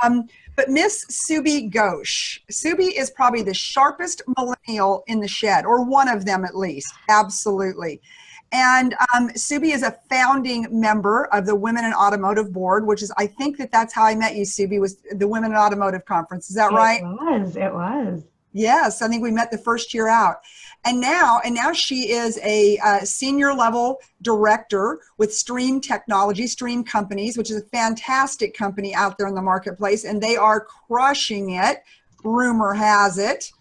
But Miss Subi Ghosh. Subi is probably the sharpest millennial in the shed, or one of them at least. Absolutely. And Subi is a founding member of the Women in Automotive Board, which is, I think that's how I met you, Subi, was the Women in Automotive Conference. Is that right? It was. Yes, I think we met the first year out. And now she is a senior level director with Stream Technology, Stream Companies, which is a fantastic company out there in the marketplace, and they are crushing it. Rumor has it.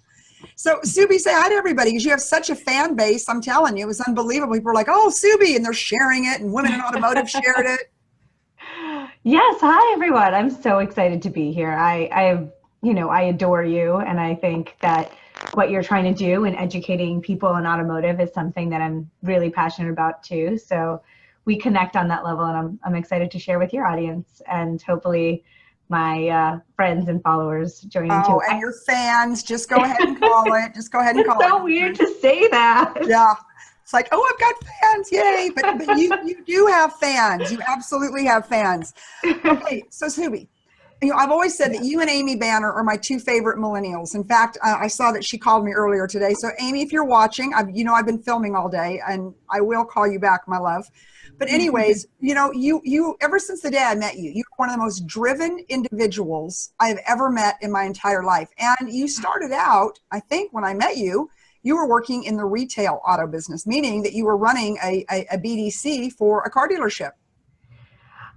So Subi, say hi to everybody, because you have such a fan base. I'm telling you, it was unbelievable. People were like, oh, Subi, and they're sharing it, and Women in Automotive shared it. Yes, hi everyone. I'm so excited to be here. I adore you, and I think that what you're trying to do in educating people in automotive is something that I'm really passionate about too. So we connect on that level, and I'm excited to share with your audience, and hopefully my friends and followers join in too. Oh, and your fans, just go ahead and call it. Just go ahead and call it. It's so weird to say that. Yeah. It's like, oh, I've got fans, yay. But you do have fans. You absolutely have fans. Okay, so Subi, I've always said that you and Amy Banner are my two favorite millennials. In fact, I saw that she called me earlier today. So Amy, if you're watching, I've been filming all day, and I will call you back, my love. But anyways, you ever since the day I met you, you're one of the most driven individuals I have ever met in my entire life. And you started out, I think when I met you, you were working in the retail auto business, meaning that you were running a BDC for a car dealership.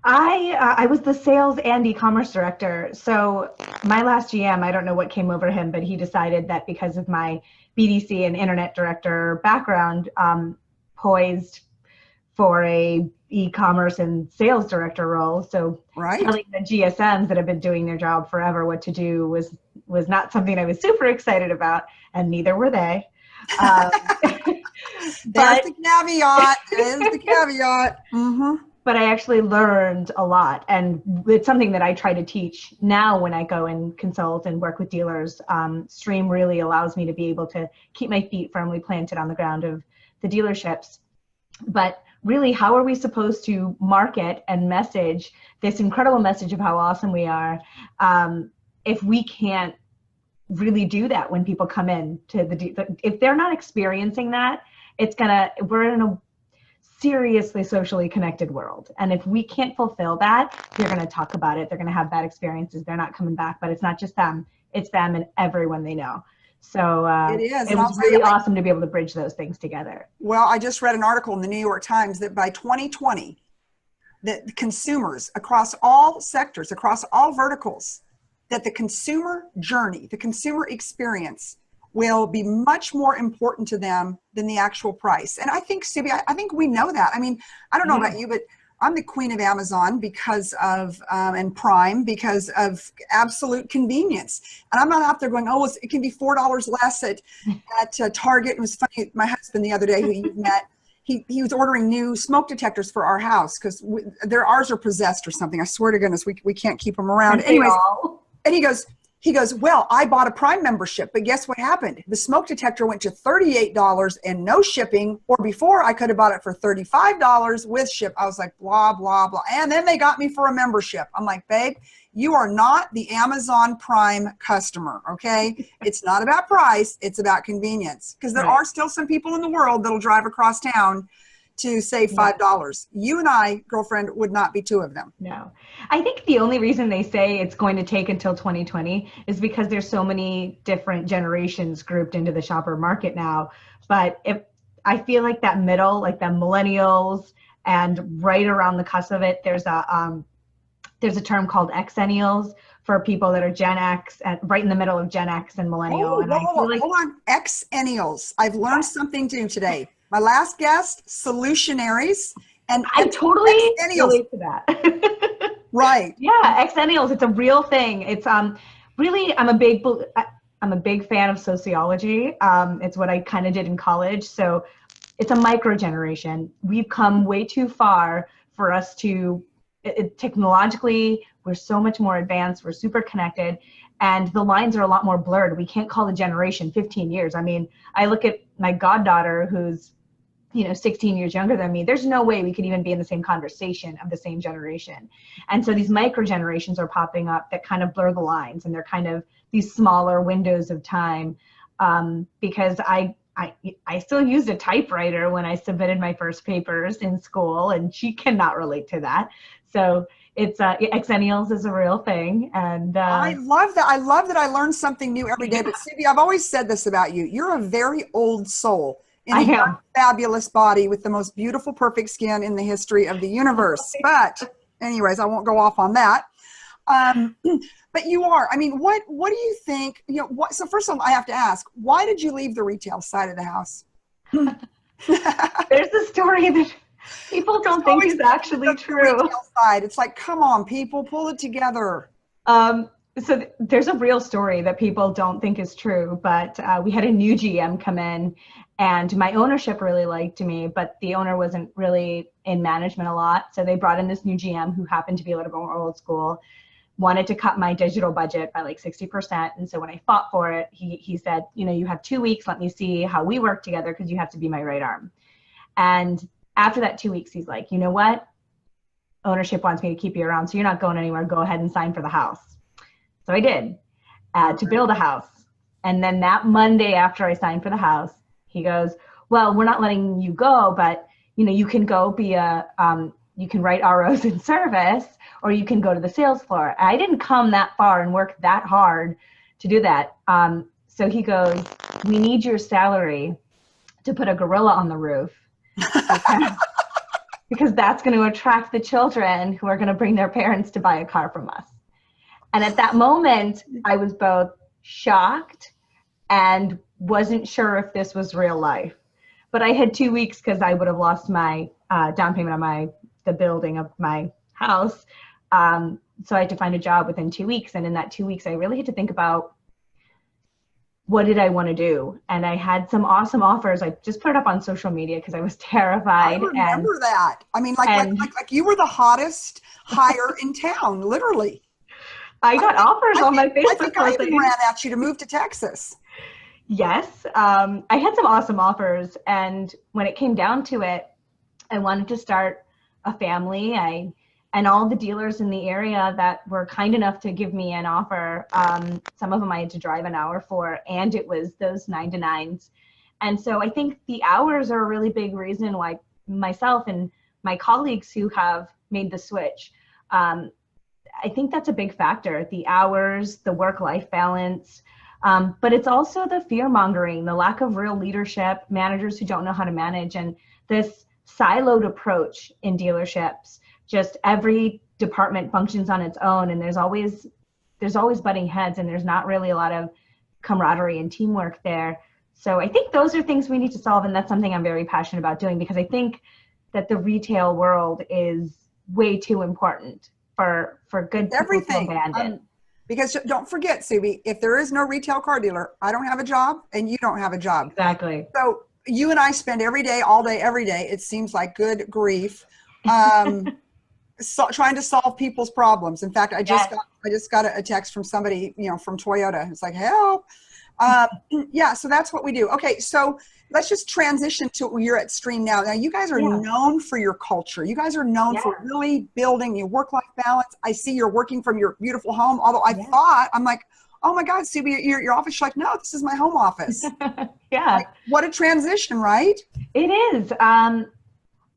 I was the sales and e-commerce director. So my last GM, I don't know what came over him, but he decided that because of my BDC and internet director background, poised for a e-commerce and sales director role. So telling the GSMs that have been doing their job forever what to do was not something I was super excited about, and neither were they. There's the caveat. There's the caveat. Mm-hmm. But I actually learned a lot, and it's something that I try to teach now when I go and consult and work with dealers. Stream really allows me to be able to keep my feet firmly planted on the ground of the dealerships. But really, how are we supposed to market and message this incredible message of how awesome we are if we can't really do that when people come in to if they're not experiencing that, we're in a seriously socially connected world. And if we can't fulfill that, they're going to talk about it. They're going to have bad experiences. They're not coming back, but it's not just them. It's them and everyone they know. So it was really awesome to be able to bridge those things together. Well, I just read an article in the New York Times that by 2020, that consumers across all sectors, across all verticals, that the consumer journey, the consumer experience will be much more important to them than the actual price. And I think, Subi, I think we know that. I mean, I don't know about you, but I'm the queen of Amazon because of, and Prime because of absolute convenience. And I'm not out there going, oh, it can be $4 less at Target. It was funny, my husband the other day, who you've met, he was ordering new smoke detectors for our house because ours are possessed or something. I swear to goodness, we can't keep them around. Anyways, and he goes, well, I bought a Prime membership, but guess what happened? The smoke detector went to $38 and no shipping, or before I could have bought it for $35 with ship. I was like, blah, blah, blah. And then they got me for a membership. I'm like, babe, you are not the Amazon Prime customer, okay? It's not about price, it's about convenience. Because there are still some people in the world that'll drive across town to save $5. You and I, girlfriend, would not be two of them. No. I think the only reason they say it's going to take until 2020 is because there's so many different generations grouped into the shopper market now. But if I feel like that middle, like the millennials, and right around the cusp of it, there's a term called Xennials for people that are Gen X, and right in the middle of Gen X and millennial. Hold on, Xennials. I've learned something new today. My last guest, solutionaries, and I totally relate to that. Right. Yeah, Xennials. It's a real thing. It's really, I'm a big fan of sociology. It's what I kind of did in college. So it's a micro generation. We've come way too far for us to technologically. We're so much more advanced. We're super connected. And the lines are a lot more blurred. We can't call a generation 15 years. I mean, I look at my goddaughter who's 16 years younger than me. There's no way we could even be in the same conversation of the same generation. And so these micro generations are popping up that kind of blur the lines, and they're kind of these smaller windows of time. Because I still used a typewriter when I submitted my first papers in school, and she cannot relate to that. So it's Xennials is a real thing. And I love that. I love that I learn something new every day. But Subi, I've always said this about you. You're a very old soul in a young, fabulous body with the most beautiful, perfect skin in the history of the universe. But anyways, I won't go off on that. But you are, I mean, what do you think, so first of all, I have to ask, why did you leave the retail side of the house? There's a story that people don't think is actually true. Retail side. It's like, come on, people, pull it together. So there's a real story that people don't think is true, but we had a new GM come in, and my ownership really liked me, but the owner wasn't really in management a lot. So they brought in this new GM who happened to be a little bit more old school, wanted to cut my digital budget by like 60%. And so when I fought for it, he said, you have 2 weeks, let me see how we work together, because you have to be my right arm. And after that 2 weeks, he's like, you know what? Ownership wants me to keep you around, so you're not going anywhere. Go ahead and sign for the house. So I did, to build a house. And then that Monday after I signed for the house, he goes, well, we're not letting you go, but you can go be you can write ROs in service, or you can go to the sales floor. I didn't come that far and work that hard to do that. So he goes, we need your salary to put a gorilla on the roof, because that's going to attract the children who are going to bring their parents to buy a car from us. And at that moment, I was both shocked and wasn't sure if this was real life. But I had 2 weeks because I would have lost my down payment on the building of my house. So I had to find a job within 2 weeks. And in that 2 weeks, I really had to think about, what did I want to do? And I had some awesome offers. I just put it up on social media because I was terrified. I remember that. I mean, like you were the hottest hire in town, literally. I got offers on my Facebook. I think I even ran at you to move to Texas. Yes. I had some awesome offers. And when it came down to it, I wanted to start a family. And all the dealers in the area that were kind enough to give me an offer, some of them I had to drive an hour for, and it was those 9 to 9s. And so I think the hours are a really big reason why myself and my colleagues who have made the switch, I think that's a big factor. The hours, the work-life balance, but it's also the fear-mongering, the lack of real leadership, managers who don't know how to manage, and this siloed approach in dealerships. Just every department functions on its own, and there's always butting heads, and there's not really a lot of camaraderie and teamwork there. So I think those are things we need to solve, and that's something I'm very passionate about doing, because I think that the retail world is way too important for good everything. People to abandon. Because don't forget, Subi, if there is no retail car dealer, I don't have a job and you don't have a job. Exactly. So you and I spend every day, all day, every day, it seems like, good grief, trying to solve people's problems. In fact, I just got a text from somebody, from Toyota. It's like, help. Yeah, so that's what we do. Okay, so let's just transition to you're at Stream now. Now, you guys are known for your culture. You guys are known for really building your work-life balance. I see you're working from your beautiful home. Although I'm like, oh my God, Subi, your office. She's like, no, this is my home office. Yeah. Like, what a transition, right? It is.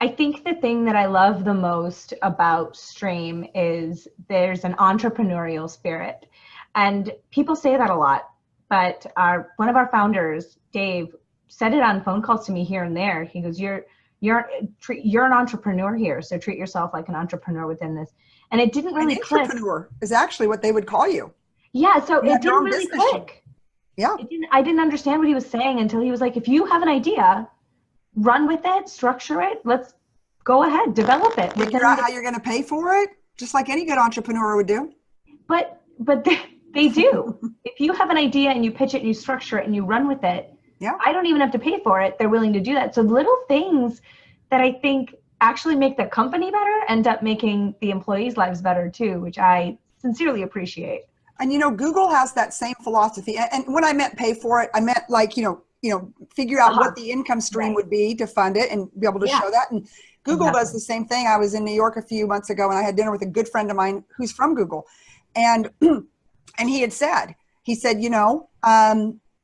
I think the thing that I love the most about Stream is there's an entrepreneurial spirit. And people say that a lot, but one of our founders, Dave, said it on phone calls to me here and there. He goes, you're an entrepreneur here, so treat yourself like an entrepreneur within this. And it didn't really click. Entrepreneur is actually what they would call you. Yeah, so it didn't really click. Yeah. I didn't understand what he was saying until he was like, if you have an idea, run with it, structure it, let's go ahead, develop it. Figure out how you're going to pay for it, just like any good entrepreneur would do. But they do. If you have an idea and you pitch it and you structure it and you run with it, I don't even have to pay for it. They're willing to do that. So little things that I think actually make the company better end up making the employees' lives better too, which I sincerely appreciate. And Google has that same philosophy. And when I meant pay for it, I meant like, figure out what the income stream would be to fund it and be able to show that. And Google does the same thing. I was in New York a few months ago and I had dinner with a good friend of mine who's from Google. And he said,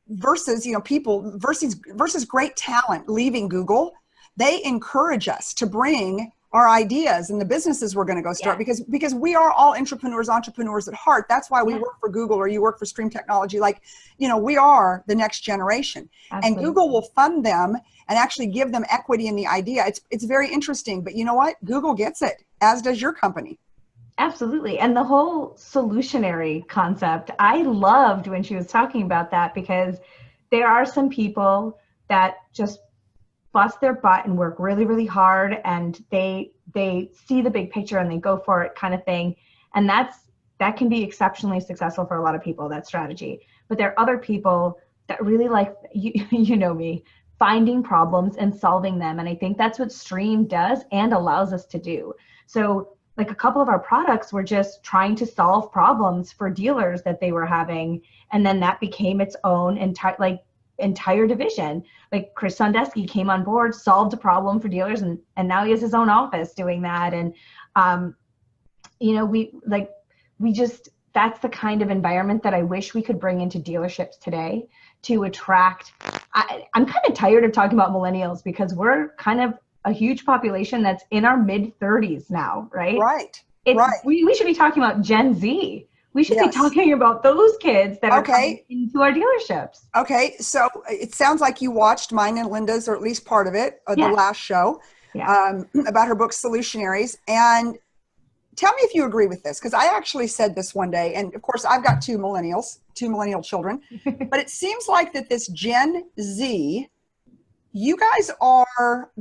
versus, people versus great talent leaving Google, they encourage us to bring our ideas and the businesses we're going to go start because we are all entrepreneurs at heart. That's why we work for Google or you work for Stream Technology. Like, we are the next generation. Absolutely. And Google will fund them and actually give them equity in the idea. It's very interesting, but you know what? Google gets it, as does your company. Absolutely. And the whole solutionary concept, I loved when she was talking about that, because there are some people that just bust their butt and work really, really hard, and they see the big picture and they go for it, kind of thing. And that can be exceptionally successful for a lot of people, that strategy. But there are other people that really like, you know me, finding problems and solving them. And I think that's what Stream does and allows us to do. So like a couple of our products were just trying to solve problems for dealers that they were having. And then that became its own entire division. Like Chris Sondesky came on board, solved a problem for dealers, and now he has his own office doing that. And that's the kind of environment that I wish we could bring into dealerships today to attract. I'm kind of tired of talking about millennials, because we're kind of a huge population that's in our mid-30s now, right? Right. We should be talking about Gen Z. We should be talking about those kids that are coming into our dealerships. Okay, so it sounds like you watched mine and Linda's, or at least part of it, the last show, about her book, Solutionaries. And tell me if you agree with this, because I actually said this one day, and of course I've got two millennial children, but it seems like that this Gen Z, you guys are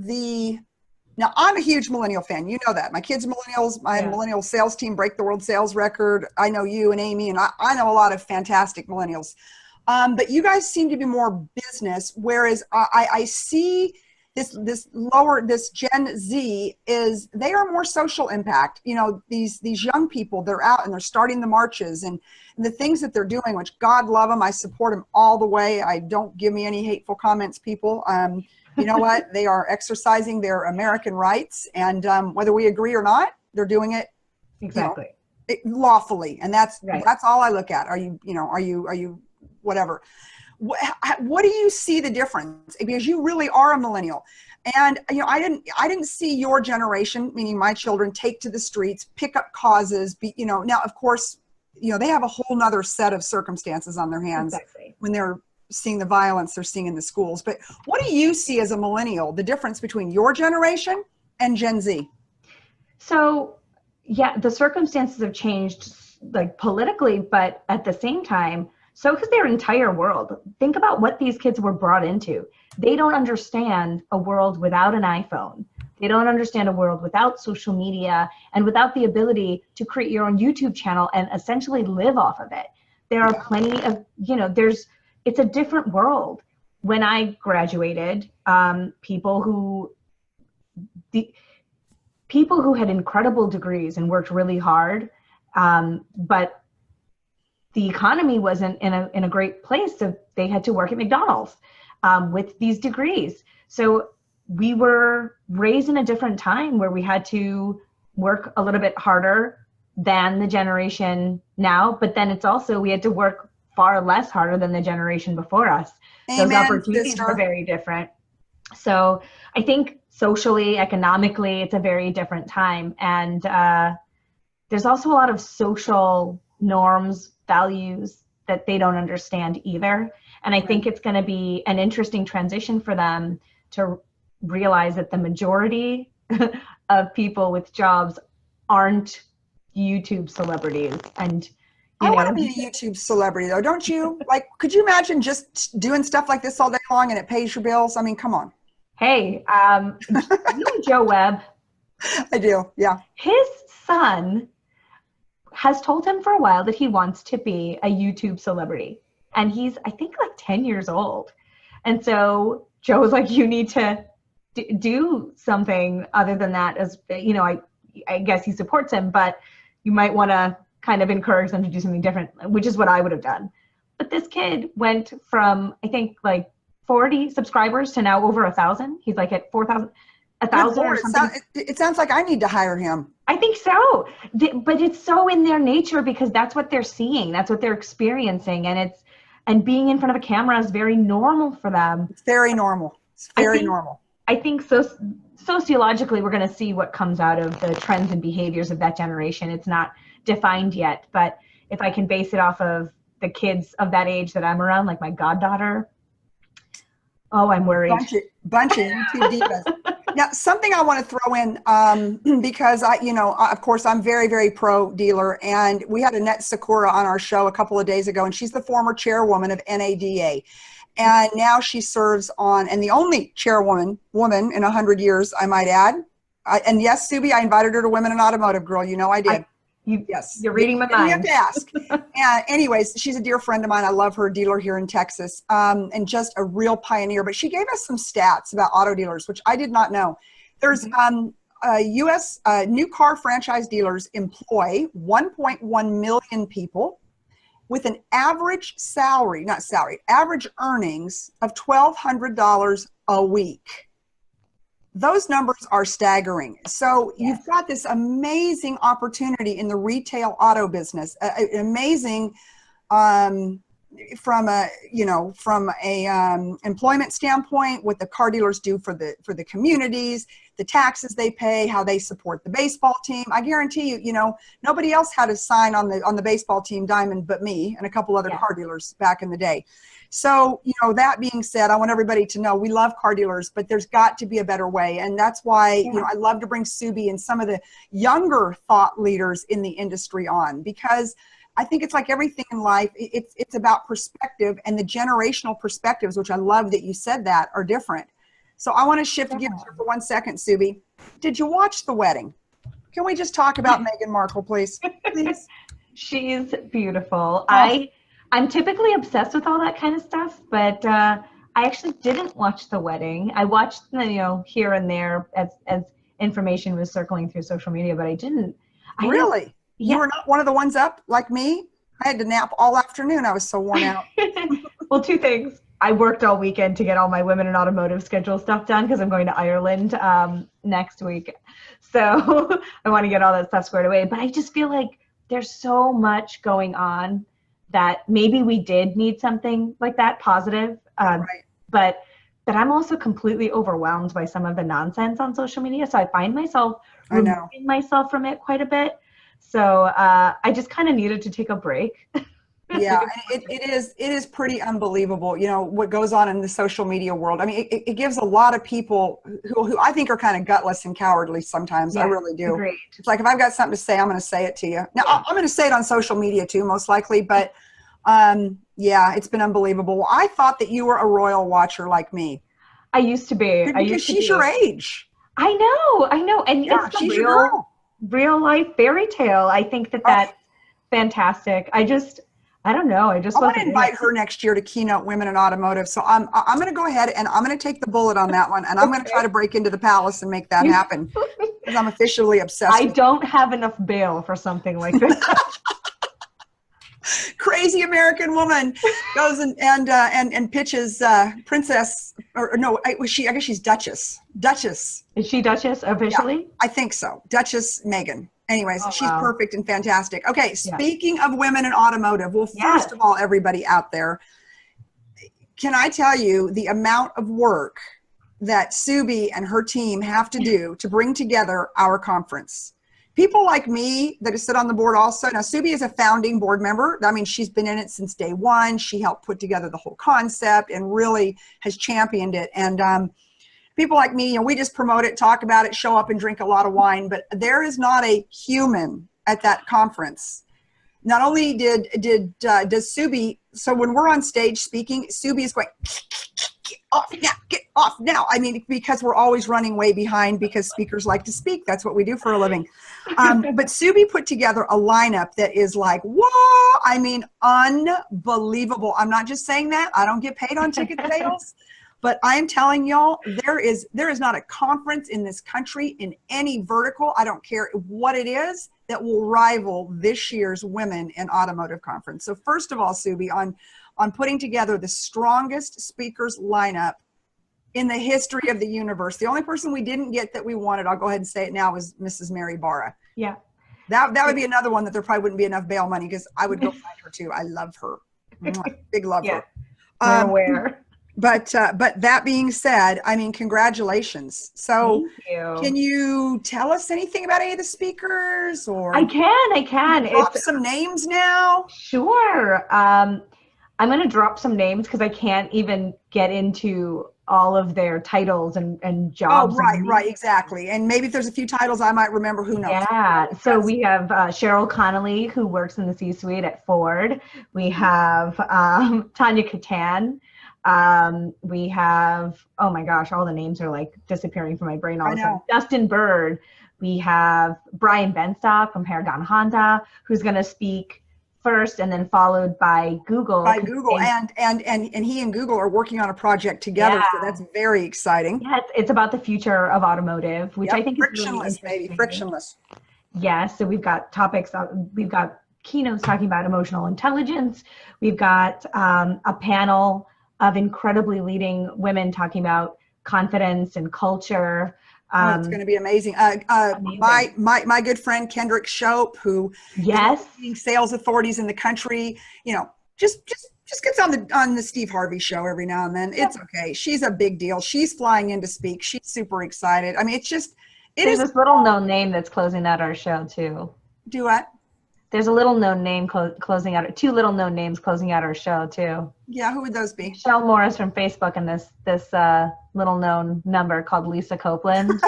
now I'm a huge millennial fan. You know that. My kids are millennials. My millennial sales team break the world sales record. I know you and Amy, and I know a lot of fantastic millennials. But you guys seem to be more business, whereas I see this Gen Z they are more social impact. These young people, they're out and they're starting the marches and the things that they're doing, which God love them. I support them all the way. I don't give me any hateful comments, people. You know what? They are exercising their American rights, and whether we agree or not, they're doing it lawfully, and that's all I look at. Are you whatever? What do you see the difference? Because you really are a millennial, and I didn't see your generation, meaning my children, take to the streets, pick up causes. Now of course, they have a whole nother set of circumstances on their hands when they're seeing the violence they're seeing in the schools. But what do you see as a millennial, the difference between your generation and Gen Z? So the circumstances have changed, like politically, but at the same time, so has their entire world. Think about what these kids were brought into. They don't understand a world without an iPhone. They don't understand a world without social media and without the ability to create your own YouTube channel and essentially live off of it. There are plenty of, it's a different world. When I graduated, people who had incredible degrees and worked really hard, but the economy wasn't in a great place, so they had to work at McDonald's with these degrees. So we were raised in a different time where we had to work a little bit harder than the generation now, but then it's also, we had to work far less harder than the generation before us. Amen, those opportunities sister. Are very different. So I think socially, economically, it's a very different time. And there's also a lot of social norms, values that they don't understand either. And I think it's going to be an interesting transition for them to realize that the majority of people with jobs aren't YouTube celebrities. And I want to be a YouTube celebrity, though, don't you? Like, could you imagine just doing stuff like this all day long and it pays your bills? I mean, come on. Hey, you know Joe Webb? I do, yeah. His son has told him for a while that he wants to be a YouTube celebrity. And he's, I think, like 10 years old. And so Joe was like, you need to do something other than that. As I guess he supports him, but you might want to kind of encourage them to do something different, which is what I would have done. But this kid went from, I think, like 40 subscribers to now over 1,000. He's like at 4,000, 1,000 or something. It sounds like I need to hire him. I think so. But it's so in their nature because that's what they're seeing. That's what they're experiencing. And being in front of a camera is very normal for them. It's very normal. It's very normal. I think sociologically, we're going to see what comes out of the trends and behaviors of that generation. It's not defined yet, but if I can base it off of the kids of that age that I'm around, like my goddaughter, oh, I'm worried. Bunch of YouTube divas. Now, something I want to throw in, because of course, I'm very, very pro dealer, and we had Annette Sakura on our show a couple of days ago, and she's the former chairwoman of NADA. And now she serves on, and the only chairwoman in 100 years, I might add. And yes, Subi, I invited her to Women in Automotive, girl. You know I did. Yes. You're reading my mind. You have to ask. And anyways, she's a dear friend of mine. I love her, dealer here in Texas, and just a real pioneer. But she gave us some stats about auto dealers, which I did not know. There's U.S. New car franchise dealers employ 1.1 million people with an average average earnings of $1,200 a week. Those numbers are staggering. So you've got this amazing opportunity in the retail auto business, amazing from a employment standpoint, what the car dealers do for the communities, the taxes they pay, how they support the baseball team. I guarantee you, nobody else had a sign on the baseball team diamond but me and a couple other car dealers back in the day. So, that being said, I want everybody to know we love car dealers, but there's got to be a better way. And that's why, I love to bring Subi and some of the younger thought leaders in the industry on, because I think it's like everything in life. It's about perspective, and the generational perspectives, which I love that you said that, are different. So I want to shift gears here for 1 second, Subi. Did you watch the wedding? Can we just talk about Meghan Markle, please? Please. She's beautiful. Oh. I'm typically obsessed with all that kind of stuff, but I actually didn't watch the wedding. I watched, here and there as information was circling through social media, but I didn't. Really? You were not one of the ones up like me? I had to nap all afternoon. I was so worn out. Well, two things. I worked all weekend to get all my Women in Automotive schedule stuff done because I'm going to Ireland next week. So I want to get all that stuff squared away. But I just feel like there's so much going on that maybe we did need something like that positive. Right. But that I'm also completely overwhelmed by some of the nonsense on social media. So I find myself removing myself from it quite a bit. So I just kind of needed to take a break. Yeah, it is pretty unbelievable, what goes on in the social media world. I mean, it gives a lot of people who I think are kind of gutless and cowardly sometimes. I really do. Agreed. It's like, if I've got something to say, I'm going to say it to you. Now, I'm going to say it on social media too, most likely. But it's been unbelievable. Well, I thought that you were a royal watcher like me. I used to be. Because she's your age. I know. And it's she's your girl. Real life fairy tale. I think that's fantastic. I don't know. I want to invite her next year to keynote Women in Automotive. So I'm going to go ahead and I'm going to take the bullet on that one, and I'm going to try to break into the palace and make that happen, because I'm officially obsessed. I don't have enough bail for something like this. Crazy American woman goes and pitches Princess, or no, I guess she's Duchess. Duchess. Is she Duchess officially? Yeah, I think so. Duchess Meghan. Anyways, she's perfect and fantastic. Okay, speaking of Women in Automotive, well, first of all, everybody out there, can I tell you the amount of work that Subi and her team have to do to bring together our conference? People like me that sit on the board also. Now, Subi is a founding board member. I mean, she's been in it since day one. She helped put together the whole concept and really has championed it. And people like me, we just promote it, talk about it, show up and drink a lot of wine, but there is not a human at that conference. Not only does Subi, so when we're on stage speaking, Subi is going, get off now. I mean, because we're always running way behind because speakers like to speak. That's what we do for a living. But Subi put together a lineup that is like, whoa, I mean, unbelievable. I'm not just saying that. I don't get paid on ticket sales. But I'm telling y'all, there is not a conference in this country in any vertical, I don't care what it is, that will rival this year's Women in Automotive Conference. So first of all, Subi, on putting together the strongest speakers lineup in the history of the universe. The only person we didn't get that we wanted, I'll go ahead and say it now, was Mrs. Mary Barra. Yeah. That would be another one that there probably wouldn't be enough bail money, because I would go find her too. I love her. Big love her. We're aware. But that being said, I mean, congratulations. So can you tell us anything about any of the speakers? Or I can. Drop some names now. Sure. I'm going to drop some names because I can't even get into all of their titles and jobs. Oh, right, exactly. And maybe if there's a few titles I might remember, who knows? Yeah. So we have Cheryl Connolly, who works in the C-suite at Ford. We have Tanya Katan. We have, oh my gosh, all the names are like disappearing from my brain all the time. Dustin Bird. We have Brian Benstock from Paragon Honda, who's going to speak first, and then followed by Google. And he and Google are working on a project together, so that's very exciting. Yeah, it's about the future of automotive, which I think frictionless, is really frictionless. Yeah, so we've got topics. We've got keynotes talking about emotional intelligence. We've got a panel of incredibly leading women talking about confidence and culture. It's going to be amazing. My good friend Kendrick Shope, who is leading sales authorities in the country, just gets on the Steve Harvey show every now and then. It's okay. She's a big deal. She's flying in to speak. She's super excited. I mean, there's this little known name that's closing out our show too. Do what? There's a little known name closing out. Two little known names closing out our show too. Yeah, who would those be? Michelle Morris from Facebook, and this little known number called Lisa Copeland.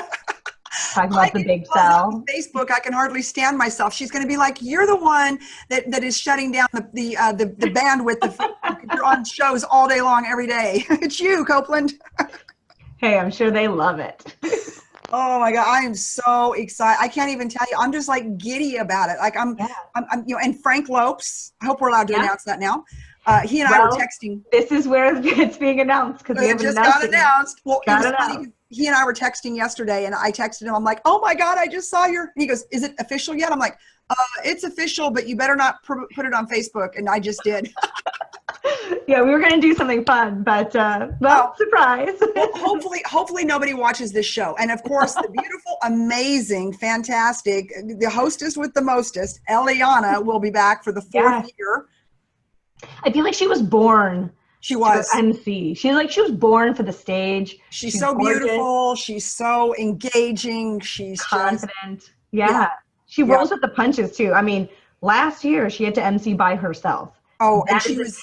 Talking about the big sell. Facebook, I can hardly stand myself. She's going to be like, "You're the one that is shutting down the bandwidth. You're on shows all day long, every day. It's you, Copeland." Hey, I'm sure they love it. Oh my God, I am so excited. I can't even tell you. I'm just like giddy about it. Like I'm and Frank Lopes. I hope we're allowed to announce that now. He and I were texting. This is where it's being announced, because it just got announced. Well, it was funny. He and I were texting yesterday, and I texted him. I'm like, "Oh my God, I just saw your." And he goes, "Is it official yet?" I'm like, "It's official, but you better not put it on Facebook." And I just did. Yeah, we were going to do something fun, but surprise. Well, hopefully nobody watches this show. And of course, the beautiful, amazing, fantastic, the hostess with the mostest, Eliana, will be back for the fourth year. I feel like she was born. She was MC. She was born for the stage. She's so beautiful. She's so engaging. She's confident. She rolls with the punches too. I mean, last year she had to MC by herself. Oh, and she was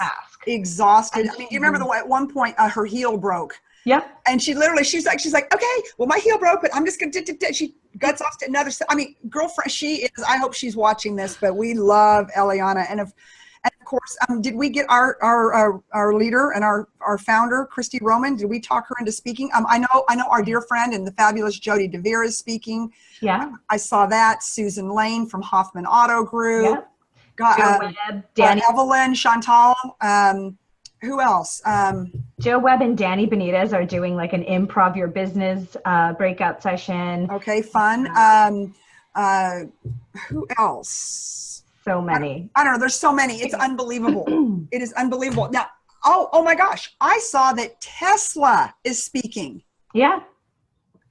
exhausted. I mean, you remember at one point her heel broke. Yep. And she's like, "Okay, well, my heel broke, but I'm just gonna." She guts off to another. I mean, girlfriend, she is. I hope she's watching this, but we love Eliana, and of course, did we get our leader and our founder, Christy Roman? Did we talk her into speaking? I know our dear friend and the fabulous Jody DeVere is speaking. Yeah. I saw that. Susan Lane from Hoffman Auto Group. Yep. Joe Webb, Danny, Evelyn, Chantal. Who else? Joe Webb and Danny Benitez are doing like an improv your business breakout session. Okay, fun. Who else? So many. I don't know. There's so many. It's unbelievable. It is unbelievable. Now, oh my gosh. I saw that Tesla is speaking. Yeah.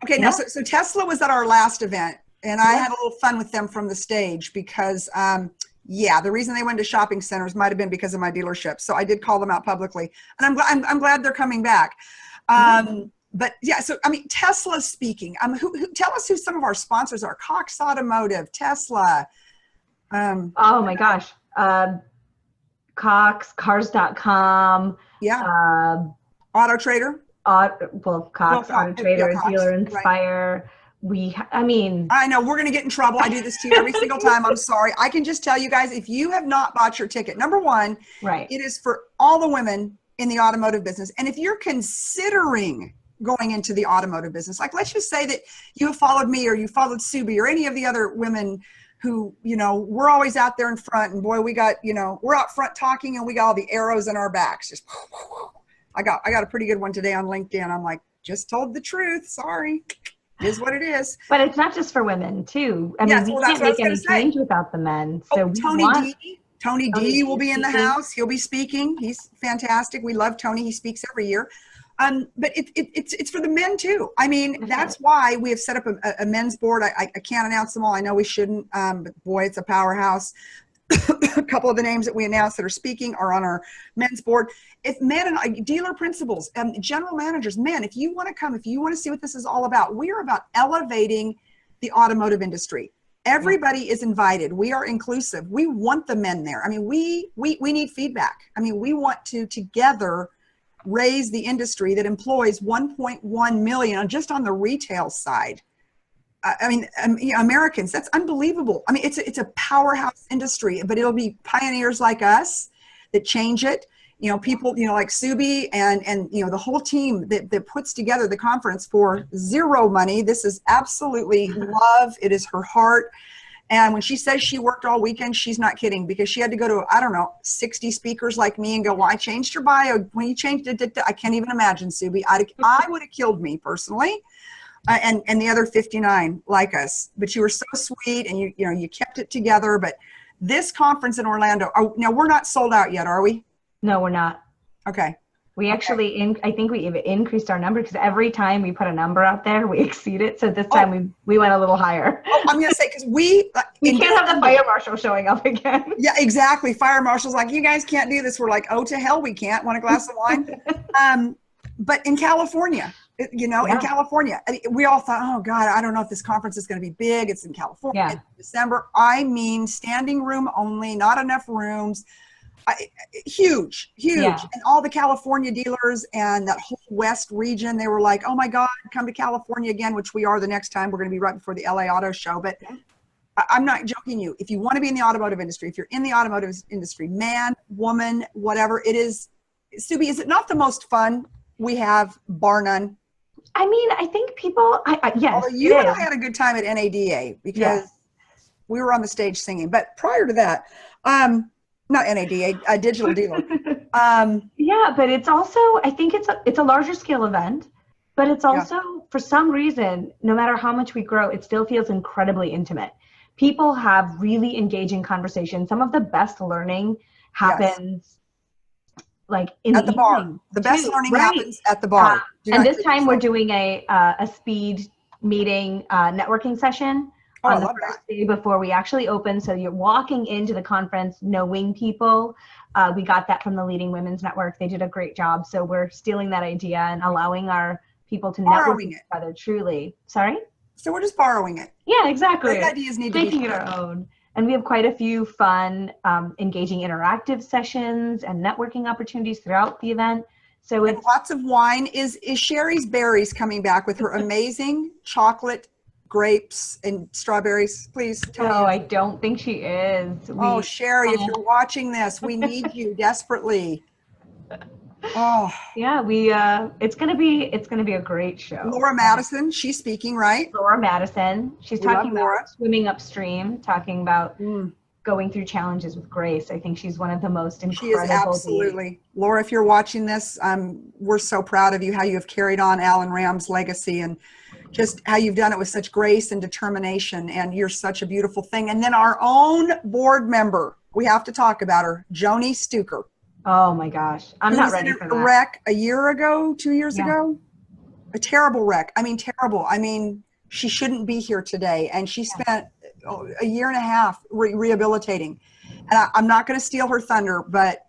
Okay, now, so Tesla was at our last event, and I had a little fun with them from the stage because, the reason they went to shopping centers might have been because of my dealership. So I did call them out publicly, and I'm glad they're coming back. But yeah, so I mean, Tesla's speaking. Tell us who some of our sponsors are. Cox Automotive, Tesla. Oh my gosh. Cox, Cars.com. Yeah. Auto Trader. Cox, Auto Trader, Dealer Inspire. Right. I know we're going to get in trouble. I do this to you every single time. I'm sorry. I can just tell you guys, if you have not bought your ticket, number one, it is for all the women in the automotive business. And if you're considering going into the automotive business, like let's just say that you have followed me or you followed Subi or any of the other women who, we're always out there in front, and boy, we got, we're out front talking and we got all the arrows in our backs. Just, I got a pretty good one today on LinkedIn. I'm like, just told the truth. Sorry. It is what it is. But it's not just for women too. I mean, we can't make any change without the men. So Tony D. Tony Tony D D will is be in the speaking. house. He'll be speaking. He's fantastic. We love Tony. He speaks every year. But it's for the men too. I mean, that's why we have set up a men's board. I can't announce them all. I know we shouldn't, but boy, it's a powerhouse. A couple of the names that we announced that are speaking are on our men's board. If men and dealer principals, general managers, men, if you want to come, if you want to see what this is all about, we are about elevating the automotive industry. Everybody is invited. We are inclusive. We want the men there. I mean, we need feedback. I mean, we want to together raise the industry that employs 1.1 million just on the retail side. I mean, Americans, that's unbelievable. I mean, it's a powerhouse industry, but it'll be pioneers like us that change it. You know, people, you know, like Subi and you know, the whole team that puts together the conference for zero money. This is absolutely love. It is her heart. And when she says she worked all weekend, she's not kidding, because she had to go to, I don't know, 60 speakers like me and go, well, I changed your bio. When you changed it, I can't even imagine, Subi. I would have killed me personally. And the other 59 like us, but you were so sweet, and you know, you kept it together. But this conference in Orlando, now we're not sold out yet, are we? No, we're not. Okay. We actually, I think we even increased our number, because every time we put a number out there, we exceed it. So this time we went a little higher. I'm going to say, because we can't have the fire marshal showing up again. Yeah, exactly. Fire marshal's like, you guys can't do this. We're like, oh, to hell we can't. Want a glass of wine? But in California, you know, in California, we all thought, oh God, I don't know if this conference is going to be big. It's in California in December. I mean, standing room only, not enough rooms. Huge. And all the California dealers and that whole West region, they were like, oh my God, come to California again, which we are the next time. We're going to be right before the LA Auto Show. But I'm not joking you. If you want to be in the automotive industry, if you're in the automotive industry, man, woman, whatever it is, Subi, is it not the most fun we have, bar none? I mean, I think people, yes. Although you and I had a good time at NADA, because we were on the stage singing. But prior to that, not NADA, a digital dealer. Yeah, but it's also, I think it's a larger scale event, but it's also, for some reason, no matter how much we grow, it still feels incredibly intimate. People have really engaging conversations. Some of the best learning happens like at the bar. The best learning happens at the bar. And this time we're doing a speed meeting networking session on the first day before we actually open. So you're walking into the conference knowing people. We got that from the Leading Women's Network. They did a great job. So we're stealing that idea and allowing our people to network with each other truly. Sorry? So we're just borrowing it. Yeah, exactly. Great ideas need to be making it our own. And we have quite a few fun, engaging interactive sessions and networking opportunities throughout the event. So it's lots of wine. Is Sherry's Berries coming back with her amazing chocolate, grapes, and strawberries? Please tell me. No, I don't think she is. Oh, Sherry, if you're watching this, we need you desperately. Oh yeah, it's gonna be a great show. Laura Madison, she's speaking, right? Laura Madison, she's talking about swimming upstream, talking about going through challenges with grace. I think she's one of the most incredible. She is absolutely. Laura, if you're watching this, we're so proud of you, how you have carried on Alan Ram's legacy, and just how you've done it with such grace and determination, and you're such a beautiful thing. And then our own board member, we have to talk about her, Joni Stuker. Oh my gosh, I'm not ready for that. A wreck a year ago, 2 years ago, a terrible wreck. I mean, terrible. I mean, she shouldn't be here today, and she spent a year and a half rehabilitating. And I'm not going to steal her thunder, but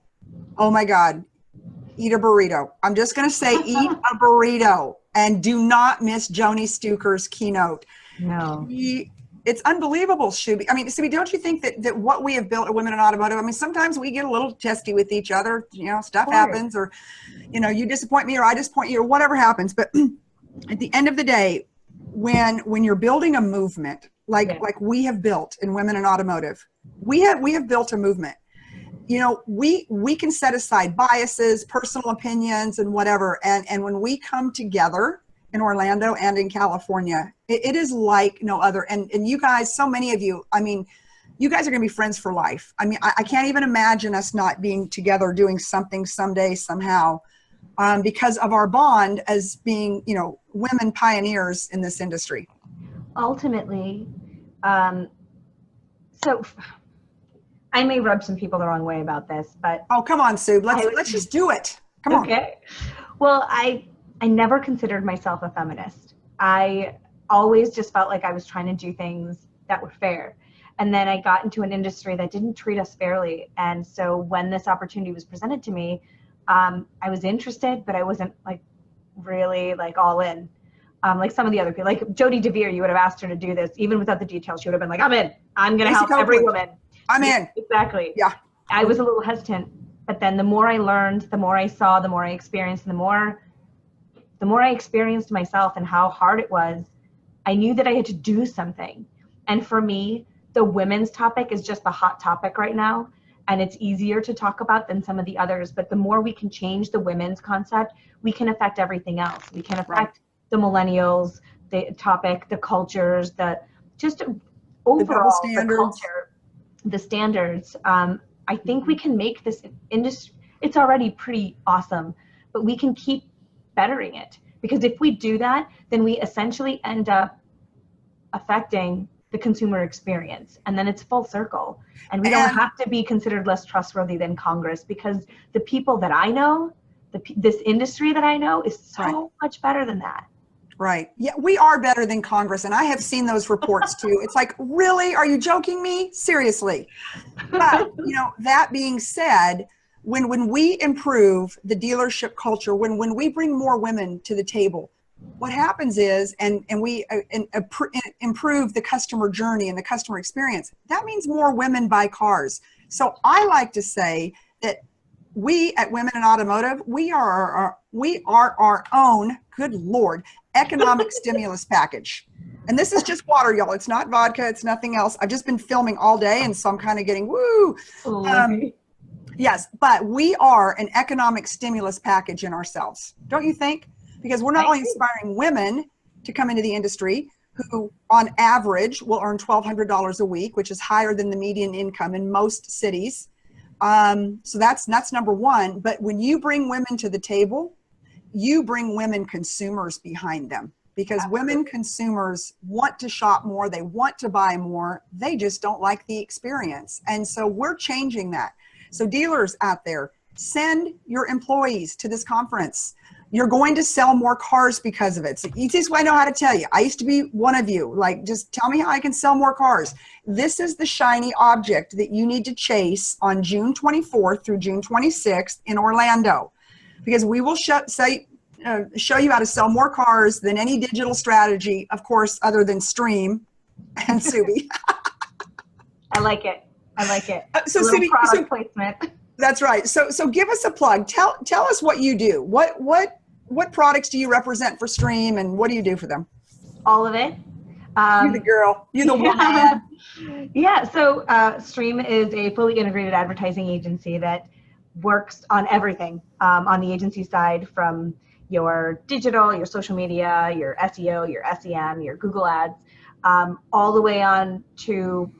oh my God, eat a burrito. I'm just going to say, eat a burrito, and do not miss Joni Stuker's keynote. No. It's unbelievable, Subi. I mean, Subi, don't you think that what we have built at Women in Automotive, I mean, sometimes we get a little testy with each other, you know, stuff happens, or, you know, you disappoint me or I disappoint you or whatever happens. But at the end of the day, when you're building a movement like we have built in Women in Automotive, we have built a movement. You know, we can set aside biases, personal opinions, and whatever. And when we come together in Orlando and in California, it is like no other. And you guys, so many of you, I mean, you guys are going to be friends for life. I mean, I can't even imagine us not being together doing something someday, somehow, because of our bond as being, you know, women pioneers in this industry. Ultimately, so I may rub some people the wrong way about this, but Oh, come on, Sue. Let's just do it. Come on. Okay. Well, I never considered myself a feminist. I always just felt like I was trying to do things that were fair. And then I got into an industry that didn't treat us fairly. And so when this opportunity was presented to me, I was interested, but I wasn't like really like all in. Like some of the other people, like Jody DeVere, you would have asked her to do this, even without the details. She would have been like, I'm in. I'm going to help every woman. I'm in. Exactly. Yeah. I was a little hesitant, but then the more I learned, the more I saw, the more I experienced, and the more I experienced myself and how hard it was, I knew that I had to do something. And for me, the women's topic is just the hot topic right now. And it's easier to talk about than some of the others. But the more we can change the women's concept, we can affect everything else. We can affect the millennials, the topic, the cultures, the just overall the culture, the standards. I think we can make this industry, it's already pretty awesome, but we can keep bettering it. Because if we do that, then we essentially end up affecting the consumer experience. And then it's full circle. And we don't have to be considered less trustworthy than Congress, because the people that I know, this industry that I know is so much better than that. Right. Yeah, we are better than Congress. And I have seen those reports too. It's like, really? Are you joking me? Seriously. But, that being said, when we improve the dealership culture, when we bring more women to the table, what happens is, and we improve the customer journey and the customer experience, that means more women buy cars. So I like to say that we at Women in Automotive, we are our own, good Lord, economic stimulus package. And this is just water, y'all. It's not vodka. It's nothing else. I've just been filming all day, and so I'm kind of getting woo. Yes, but we are an economic stimulus package in ourselves, don't you think? Because we're not only inspiring women to come into the industry who on average will earn $1,200 a week, which is higher than the median income in most cities. So that's number one. But when you bring women to the table, you bring women consumers behind them, because women consumers want to shop more. They want to buy more. They just don't like the experience. And so we're changing that. So dealers out there, send your employees to this conference. You're going to sell more cars because of it. It's the easiest way I know how to tell you. I used to be one of you. Like, just tell me how I can sell more cars. This is the shiny object that you need to chase on June 24th through June 26th in Orlando, because we will show you how to sell more cars than any digital strategy, of course, other than Stream and Subi. I like it. I like it. So Subi, product placement. That's right. So give us a plug. Tell us what you do. What products do you represent for Stream, and what do you do for them? All of it. You're the girl. You're the woman. Yeah. So Stream is a fully integrated advertising agency that works on everything on the agency side, from your digital, your social media, your SEO, your SEM, your Google ads, all the way on to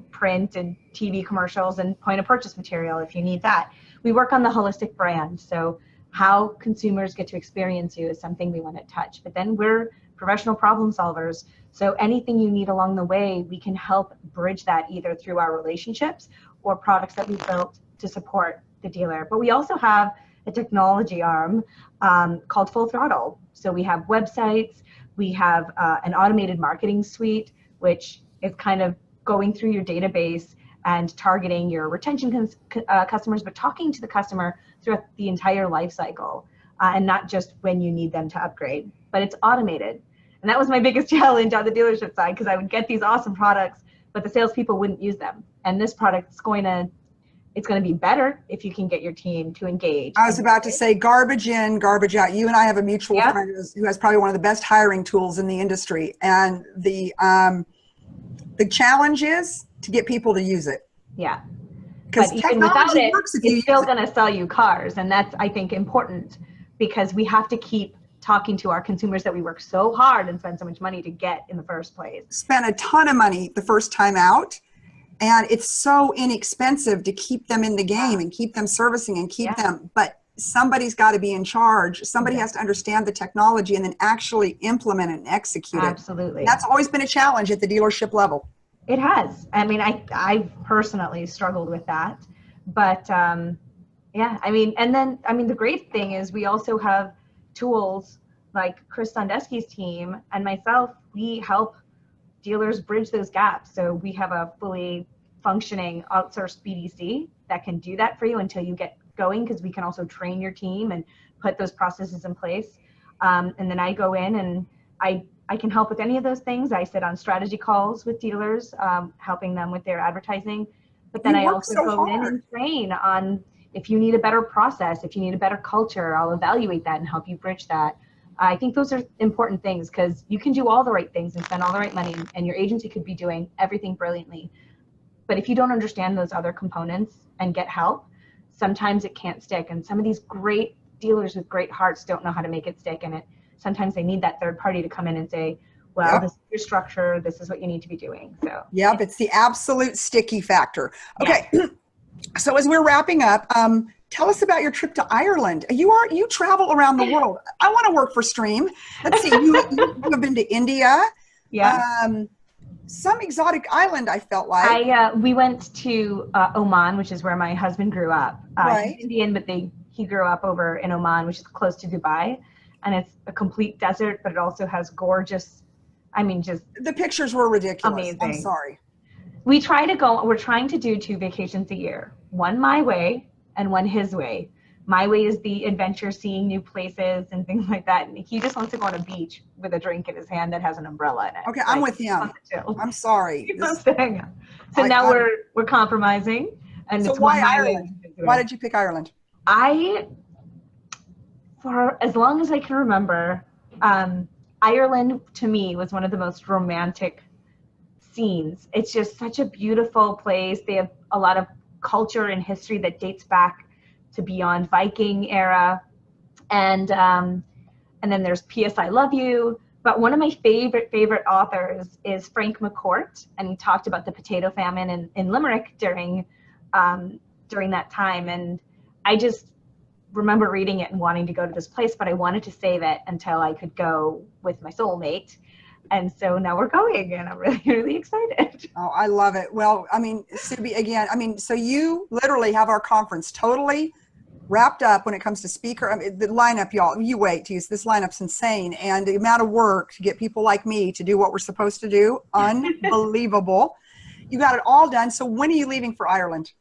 print and TV commercials and point of purchase material if you need that. We work on the holistic brand. So how consumers get to experience you is something we want to touch. But then we're professional problem solvers. So anything you need along the way, we can help bridge that either through our relationships or products that we built to support the dealer. But we also have a technology arm called Full Throttle. So we have websites, we have an automated marketing suite, which is kind of going through your database and targeting your retention customers, but talking to the customer throughout the entire life cycle, and not just when you need them to upgrade, but it's automated. And that was my biggest challenge on the dealership side, because I would get these awesome products, but the salespeople wouldn't use them. And this product is going to be better if you can get your team to engage. I was about to say, garbage in, garbage out. You and I have a mutual friend who has probably one of the best hiring tools in the industry. And the challenge is to get people to use it. Yeah. Because technology works if you use it. It's still going to sell you cars. And that's, I think, important, because we have to keep talking to our consumers that we work so hard and spend so much money to get in the first place. Spend a ton of money the first time out. And it's so inexpensive to keep them in the game and keep them servicing and keep them. But somebody's got to be in charge. Somebody has to understand the technology and then actually implement it and execute it. Absolutely. That's always been a challenge at the dealership level. It has. I mean, I've personally struggled with that, but yeah, I mean, and then, I mean, the great thing is we also have tools like Chris Sondeski's team and myself, we help dealers bridge those gaps. So we have a fully functioning outsourced BDC that can do that for you until you get going, because we can also train your team and put those processes in place. And then I go in and I can help with any of those things. I sit on strategy calls with dealers, helping them with their advertising. But then I also go in and train on if you need a better process, if you need a better culture, I'll evaluate that and help you bridge that. I think those are important things, because you can do all the right things and spend all the right money, and your agency could be doing everything brilliantly. But if you don't understand those other components and get help, sometimes it can't stick. And some of these great dealers with great hearts don't know how to make it stick. And sometimes they need that third party to come in and say, well, this is your structure, this is what you need to be doing. So yep, it's the absolute sticky factor. Okay. Yeah. So as we're wrapping up, tell us about your trip to Ireland. You travel around the world. I want to work for Stream. Let's see, you have been to India. Yeah. Some exotic island, I felt like. We went to Oman, which is where my husband grew up. Right. He's Indian, but he grew up over in Oman, which is close to Dubai. And it's a complete desert, but it also has gorgeous, I mean, just the pictures were ridiculous. Amazing. I'm sorry. We're trying to do 2 vacations a year, one my way and one his way. My way is the adventure, seeing new places and things like that. And he just wants to go on a beach with a drink in his hand that has an umbrella in it. Okay, I'm with him. I'm sorry. So now we're compromising. And so why Ireland? Why did you pick Ireland? For as long as I can remember, Ireland to me was one of the most romantic scenes. It's just such a beautiful place. They have a lot of culture and history that dates back to beyond Viking era. And then there's P.S. I Love You. But one of my favorite authors is Frank McCourt, and he talked about the potato famine in Limerick during that time. And I just remember reading it and wanting to go to this place, but I wanted to save it until I could go with my soulmate. And so now we're going, and I'm really, really excited. Oh, I love it. Well, I mean, Subi, again, I mean, so you literally have our conference totally wrapped up when it comes to speaker. I mean, the lineup, y'all, you wait, geez, this lineup's insane. And the amount of work to get people like me to do what we're supposed to do, unbelievable. You got it all done. So when are you leaving for Ireland?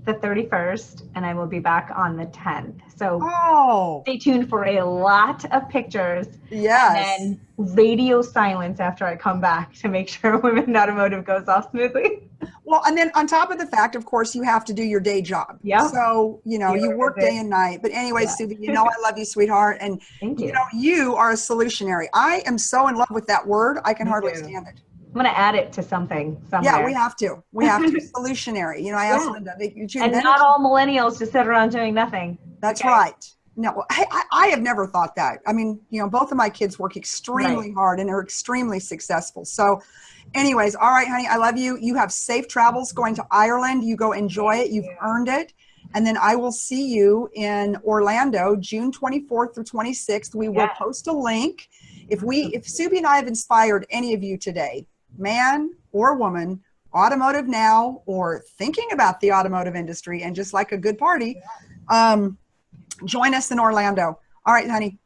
The 31st, and I will be back on the 10th. So stay tuned for a lot of pictures. Yes. And then radio silence after I come back to make sure Women in Automotive goes off smoothly. Well, and then on top of the fact, of course, you have to do your day job. Yeah. So, you work day and night. But anyway, Subi, I love you, sweetheart. And, thank you. You are a solutionary. I am so in love with that word. I can hardly stand it. I'm going to add it to something somewhere. Yeah, we have to. Solutionary. I asked Linda. And not all millennials just sit around doing nothing. That's right. No, I have never thought that. I mean, both of my kids work extremely hard and are extremely successful. So anyways, all right, honey, I love you. You have safe travels going to Ireland. You go enjoy it. You've earned it. And then I will see you in Orlando, June 24th through 26th. We will post a link. If Subi and I have inspired any of you today, man or woman, automotive now, or thinking about the automotive industry and just like a good party, join us in Orlando. All right, honey.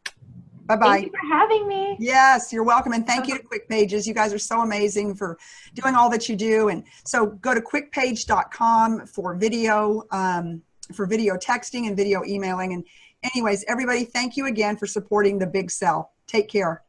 Bye-bye. Thank you for having me. Yes, you're welcome. And thank you to Quick Pages. You guys are so amazing for doing all that you do. And so go to quickpage.com for video texting and video emailing. And anyways, everybody, thank you again for supporting the Big Sell. Take care.